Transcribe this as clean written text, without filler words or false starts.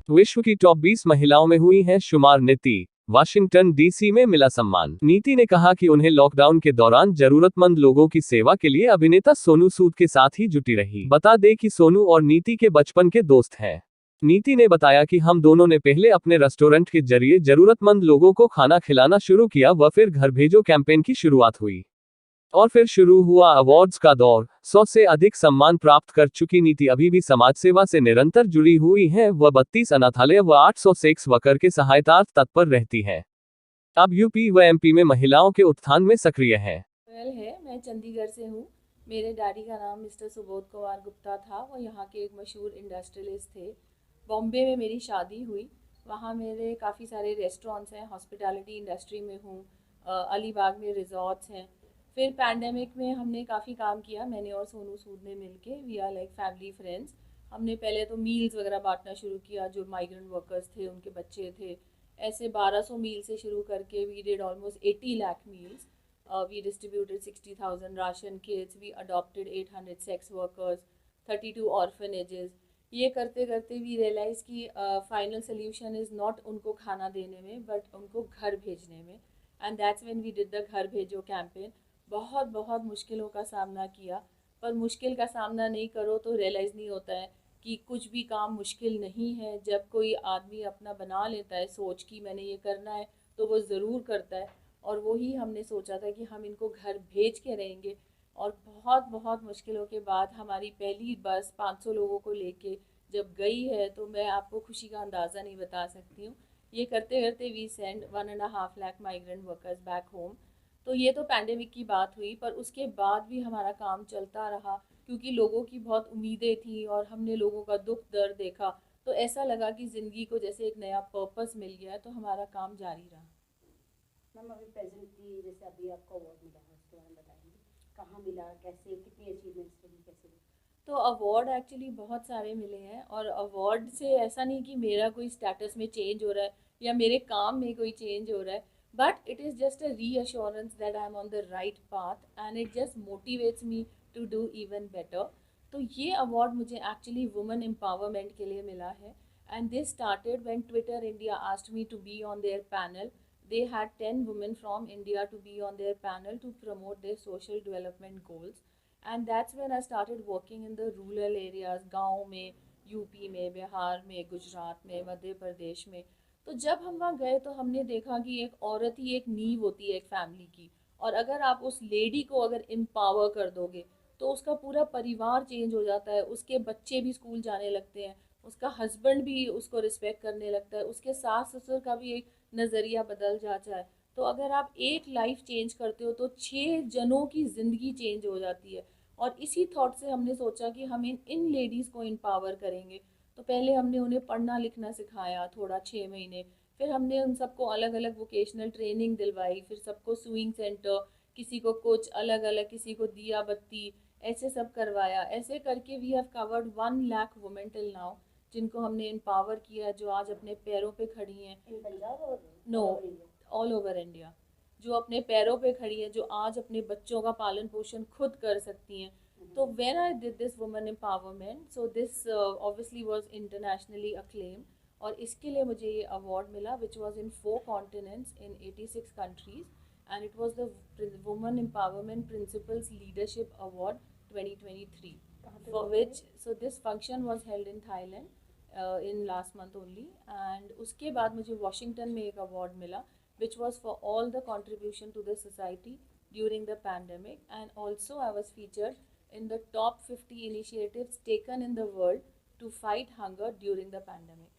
विश्व की टॉप 20 महिलाओं में हुई हैं शुमार नीति। वाशिंगटन डीसी में मिला सम्मान। नीति ने कहा कि उन्हें लॉकडाउन के दौरान जरूरतमंद लोगों की सेवा के लिए अभिनेता सोनू सूद के साथ ही जुटी रही। बता दें कि सोनू और नीति के बचपन के दोस्त हैं। नीति ने बताया कि हम दोनों ने पहले अपने रेस्टोरेंट के जरिए जरूरतमंद लोगों को खाना खिलाना शुरू किया व फिर घर भेजो कैंपेन की शुरुआत हुई और फिर शुरू हुआ अवार्ड्स का दौर। 100 से अधिक सम्मान प्राप्त कर चुकी नीति अभी भी समाज सेवा से निरंतर जुड़ी हुई है। वह 32 अनाथालय व 800 सेक्स वर्कर के सहायतार्थ तत्पर रहती है। अब यूपी व एमपी में महिलाओं के उत्थान में सक्रिय है। मैं चंडीगढ़ से हूँ। मेरे डैडी का नाम मिस्टर सुबोध कुमार गुप्ता था। वो यहाँ के एक मशहूर इंडस्ट्रियलिस्ट थे। बॉम्बे में मेरी शादी हुई। वहाँ मेरे काफ़ी सारे रेस्टोरेंट्स हैं, हॉस्पिटैलिटी इंडस्ट्री में हूँ। अलीबाग में रिजॉर्ट्स हैं। फिर पैंडेमिक में हमने काफ़ी काम किया, मैंने और सोनू सूद ने मिलके। We are like family friends. हमने पहले तो मील्स वगैरह बांटना शुरू किया, जो माइग्रेंट वर्कर्स थे उनके बच्चे थे। ऐसे 1200 मील से शुरू करके we did almost 80 lakh meals. We distributed 60,000 ration kits. We adopted 800 sex workers, 32 orphanages. ये करते करते we realize कि final solution is not उनको खाना देने में but उनको घर भेजने में। And that's when we did the घर भेजो campaign. बहुत बहुत मुश्किलों का सामना किया, पर मुश्किल का सामना नहीं करो तो रियलाइज़ नहीं होता है कि कुछ भी काम मुश्किल नहीं है। जब कोई आदमी अपना बना लेता है सोच कि मैंने ये करना है तो वो ज़रूर करता है। और वही हमने सोचा था कि हम इनको घर भेज के रहेंगे। और बहुत बहुत मुश्किलों के बाद हमारी पहली बस 500 लोगों को लेके जब गई है तो मैं आपको खुशी का अंदाज़ा नहीं बता सकती हूँ। ये करते करते we send 1.5 lakh migrant workers back home. तो ये तो पैंडेमिक की बात हुई, पर उसके बाद भी हमारा काम चलता रहा क्योंकि लोगों की बहुत उम्मीदें थी और हमने लोगों का दुख दर्द देखा। तो ऐसा लगा कि ज़िंदगी को जैसे एक नया पर्पस मिल गया, तो हमारा काम जारी रहा। मैम, अभी प्रेजेंटली जैसे अभी आपको अवार्ड मिला है उसके बारे में बताएंगे, कहाँ मिला, कैसे, कितनी अचीवमेंट्स रही, कैसे? तो अवार्ड एक्चुअली बहुत सारे मिले हैं, और अवार्ड से ऐसा नहीं कि मेरा कोई स्टेटस में चेंज हो रहा है या मेरे काम में कोई चेंज हो रहा है, but it is just a reassurance that I am on the right path and it just motivates me to do even better. तो ये अवार्ड मुझे एक्चुअली वुमेन एम्पावरमेंट के लिए मिला है। And this started when Twitter India asked me to be on their panel. They had 10 women from India to be on their panel to promote their social development goals. And that's when I started working in the rural areas, गाँव में, UP में, बिहार में, गुजरात में, मध्य प्रदेश में। तो जब हम वहाँ गए तो हमने देखा कि एक औरत ही एक नींव होती है एक फैमिली की, और अगर आप उस लेडी को अगर एम्पावर कर दोगे तो उसका पूरा परिवार चेंज हो जाता है। उसके बच्चे भी स्कूल जाने लगते हैं, उसका हस्बैंड भी उसको रिस्पेक्ट करने लगता है, उसके सास ससुर का भी एक नज़रिया बदल जाता है। तो अगर आप एक लाइफ चेंज करते हो तो 6 जनों की ज़िंदगी चेंज हो जाती है। और इसी थॉट से हमने सोचा कि हम इन लेडीज़ को एम्पावर करेंगे। तो पहले हमने उन्हें पढ़ना लिखना सिखाया थोड़ा 6 महीने। फिर हमने उन सबको अलग अलग वोकेशनल ट्रेनिंग दिलवाई, फिर सबको स्विंग सेंटर, किसी को कुछ अलग अलग, किसी को दिया बत्ती, ऐसे सब करवाया। ऐसे करके we have covered 1 lakh women till now, जिनको हमने एम्पावर किया, जो आज अपने पैरों पे खड़ी हैं। इन पंजाब और नो, ऑल ओवर इंडिया, जो अपने पैरों पे खड़ी है, जो आज अपने बच्चों का पालन पोषण खुद कर सकती हैं। तो when I did this women empowerment, so this obviously was internationally acclaim. और इसके लिए मुझे ये अवार्ड मिला, which was in 4 continents in 86 countries, and it was the women empowerment principles leadership award 2023, for which, so this function was held in Thailand in last month only. And उसके बाद मुझे Washington में एक award मिला, which was for all the contribution to the society during the pandemic. And also I was featured in the top 50 initiatives taken in the world to fight hunger during the pandemic.